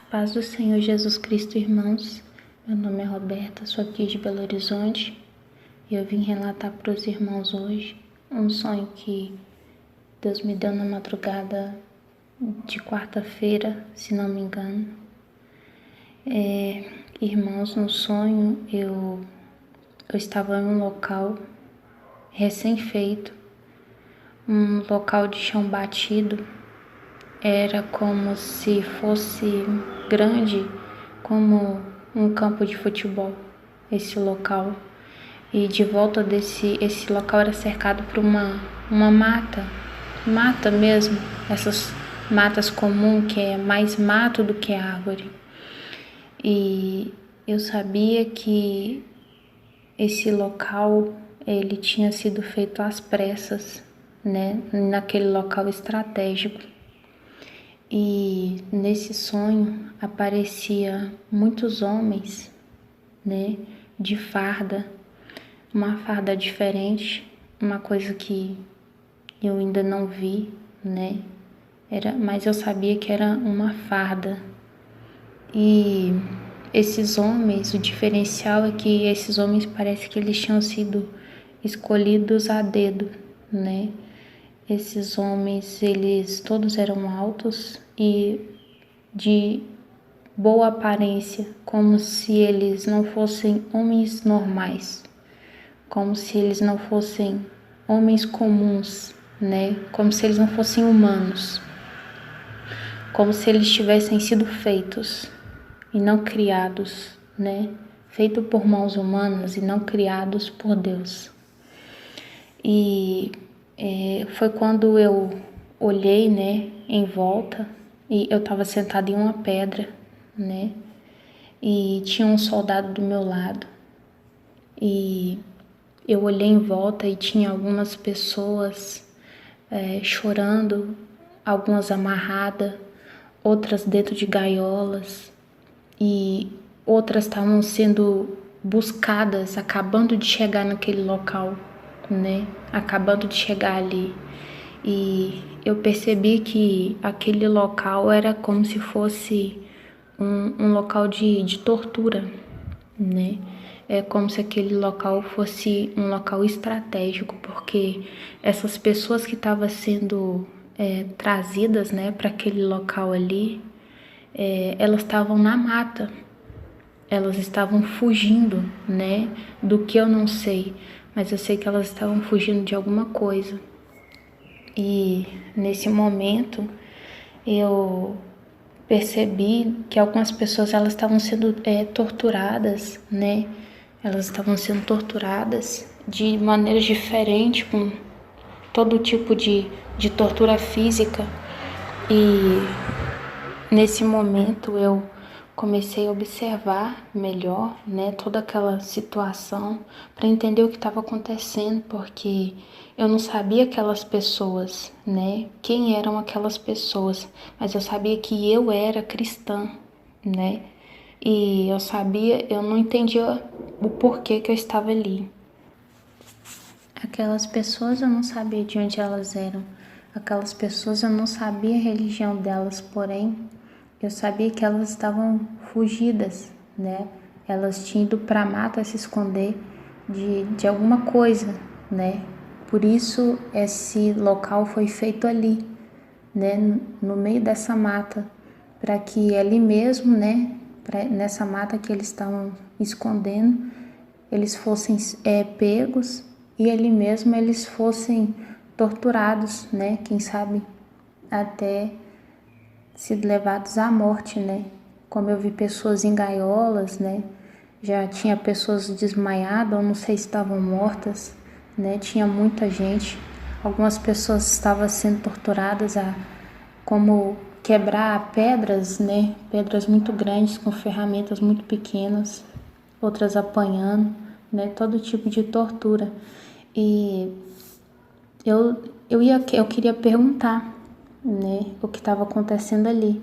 Paz do Senhor Jesus Cristo, irmãos. Meu nome é Roberta, sou aqui de Belo Horizonte e eu vim relatar para os irmãos hoje um sonho que Deus me deu na madrugada de quarta-feira, se não me engano. Irmãos, no sonho eu estava em um local recém-feito, um local de chão batido. Era como se fosse grande, como um campo de futebol, esse local. E de volta esse local era cercado por uma mata mesmo, essas matas comuns que é mais mato do que árvore. E eu sabia que esse local ele tinha sido feito às pressas, né, naquele local estratégico. E nesse sonho aparecia muitos homens, né, de farda, uma farda diferente, uma coisa que eu ainda não vi, né, mas eu sabia que era uma farda. E esses homens, o diferencial é que esses homens parece que eles tinham sido escolhidos a dedo, né? Esses homens, eles todos eram altos e de boa aparência, como se eles não fossem homens normais, como se eles não fossem homens comuns, né? Como se eles não fossem humanos, como se eles tivessem sido feitos e não criados, né? Feitos por mãos humanas e não criados por Deus. E foi quando eu olhei, né, em volta, e eu estava sentada em uma pedra, né, e tinha um soldado do meu lado. E eu olhei em volta e tinha algumas pessoas chorando, algumas amarradas, outras dentro de gaiolas, e outras estavam sendo buscadas, acabando de chegar naquele local, né? Acabando de chegar ali. E eu percebi que aquele local era como se fosse um local de tortura, né? É como se aquele local fosse um local estratégico, porque essas pessoas que estavam sendo trazidas, né, para aquele local ali, elas estavam na mata. Elas estavam fugindo, né, do que eu não sei, mas eu sei que elas estavam fugindo de alguma coisa. E nesse momento eu percebi que algumas pessoas elas estavam sendo torturadas, né? Elas estavam sendo torturadas de maneiras diferentes, com todo tipo de tortura física. E nesse momento eu comecei a observar melhor, né, toda aquela situação para entender o que estava acontecendo, porque eu não sabia aquelas pessoas, né, quem eram aquelas pessoas, mas eu sabia que eu era cristã, né, e eu não entendia o porquê que eu estava ali. Aquelas pessoas eu não sabia de onde elas eram, aquelas pessoas eu não sabia a religião delas, porém eu sabia que elas estavam fugidas, né? Elas tinham ido para a mata se esconder de alguma coisa, né? Por isso esse local foi feito ali, né? No meio dessa mata, para que ali mesmo, né? Nessa mata que eles estavam escondendo, eles fossem pegos e ali mesmo eles fossem torturados, né? Quem sabe até sido levados à morte, né? Como eu vi pessoas em gaiolas, né? Já tinha pessoas desmaiadas, ou não sei se estavam mortas, né? Tinha muita gente. Algumas pessoas estavam sendo torturadas como quebrar pedras, né? Pedras muito grandes com ferramentas muito pequenas, outras apanhando, né? Todo tipo de tortura. E eu queria perguntar, né, o que estava acontecendo ali.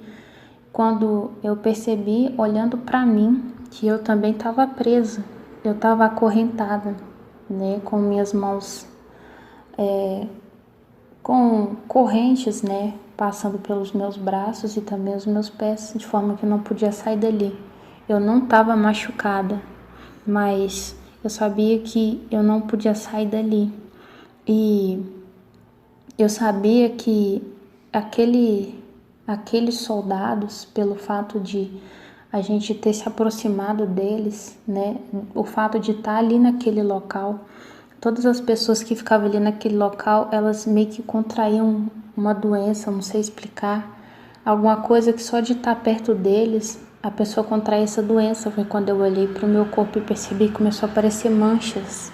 Quando eu percebi, olhando para mim, que eu também estava presa, eu estava acorrentada, né, com minhas mãos com correntes, né, passando pelos meus braços e também os meus pés, de forma que eu não podia sair dali. Eu não estava machucada, mas eu sabia que eu não podia sair dali. E eu sabia que aqueles soldados, pelo fato de a gente ter se aproximado deles, né, o fato de estar ali naquele local, todas as pessoas que ficavam ali naquele local, elas meio que contraíam uma doença, não sei explicar, alguma coisa que só de estar perto deles, a pessoa contrai essa doença. Foi quando eu olhei para o meu corpo e percebi que começou a aparecer manchas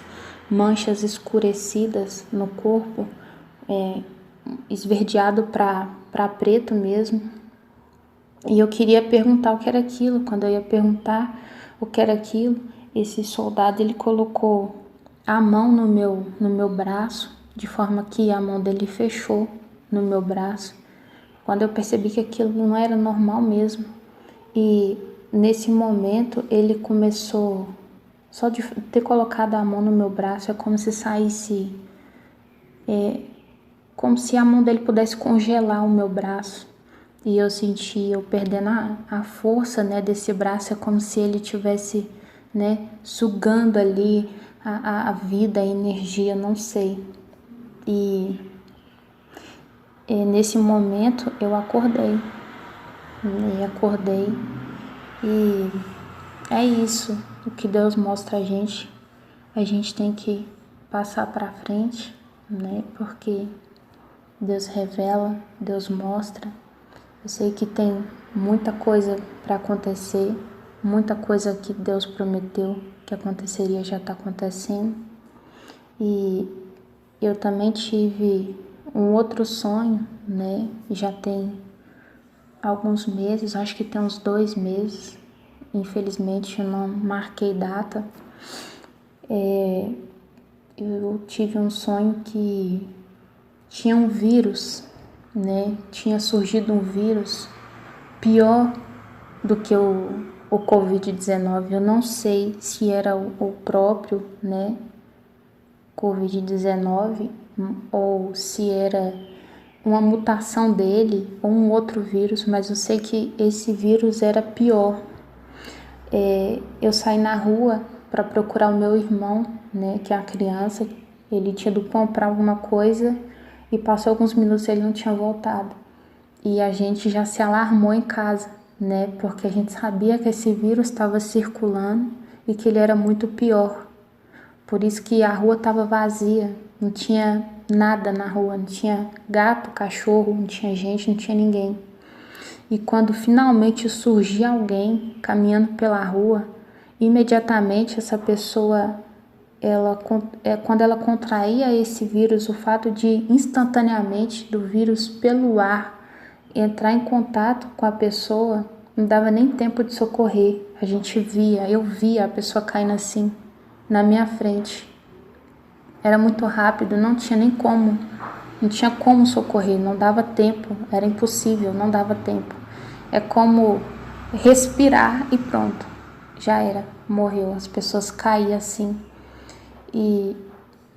escurecidas no corpo, esverdeado para preto mesmo. E eu queria perguntar o que era aquilo. Quando eu ia perguntar o que era aquilo, esse soldado, ele colocou a mão no meu braço, de forma que a mão dele fechou no meu braço. Quando eu percebi que aquilo não era normal mesmo. E nesse momento ele começou, só de ter colocado a mão no meu braço, é como se saísse, como se a mão dele pudesse congelar o meu braço. E eu senti eu perdendo a força, né, desse braço. É como se ele tivesse, né, sugando ali a vida, a energia, não sei. E nesse momento eu acordei. E é isso o que Deus mostra a gente. A gente tem que passar para frente, né? Porque Deus revela, Deus mostra. Eu sei que tem muita coisa para acontecer, muita coisa que Deus prometeu que aconteceria já está acontecendo. E eu também tive um outro sonho, né? Já tem alguns meses, acho que tem uns 2 meses. Infelizmente eu não marquei data. Eu tive um sonho que tinha um vírus, né? Tinha surgido um vírus pior do que o Covid-19. Eu não sei se era o próprio, né, Covid-19 ou se era uma mutação dele ou um outro vírus, mas eu sei que esse vírus era pior. Eu saí na rua para procurar o meu irmão, né, que é a criança. Ele tinha ido comprar alguma coisa e passou alguns minutos e ele não tinha voltado. E a gente já se alarmou em casa, né, porque a gente sabia que esse vírus estava circulando e que ele era muito pior. Por isso que a rua estava vazia, não tinha nada na rua, não tinha gato, cachorro, não tinha gente, não tinha ninguém. E quando finalmente surgia alguém caminhando pela rua, imediatamente essa pessoa, quando ela contraía esse vírus, o fato de instantaneamente do vírus pelo ar entrar em contato com a pessoa, não dava nem tempo de socorrer. Eu via a pessoa caindo assim na minha frente. Era muito rápido, não tinha como socorrer, não dava tempo, era impossível, não dava tempo. É como respirar e pronto, já era, morreu. As pessoas caíam assim. E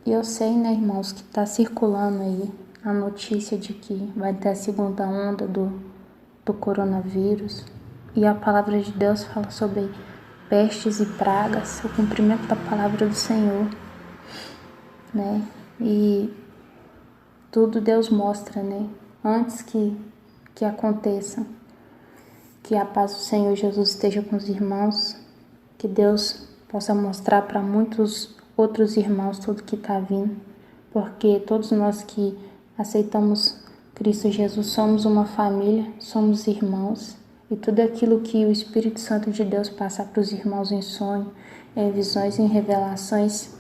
eu sei, né, irmãos, que está circulando aí a notícia de que vai ter a segunda onda do coronavírus. E a palavra de Deus fala sobre pestes e pragas, o cumprimento da palavra do Senhor, né? E tudo Deus mostra, né? Antes que aconteça. Que a paz do Senhor Jesus esteja com os irmãos, que Deus possa mostrar para muitos outros irmãos tudo que está vindo, porque todos nós que aceitamos Cristo Jesus somos uma família, somos irmãos, e tudo aquilo que o Espírito Santo de Deus passa para os irmãos em sonho, em visões, em revelações,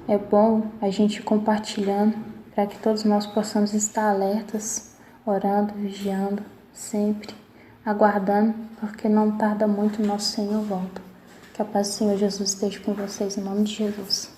é bom a gente compartilhando, para que todos nós possamos estar alertas, orando, vigiando, sempre aguardando, porque não tarda muito o nosso Senhor volta. Que a paz do Senhor Jesus esteja com vocês, em nome de Jesus.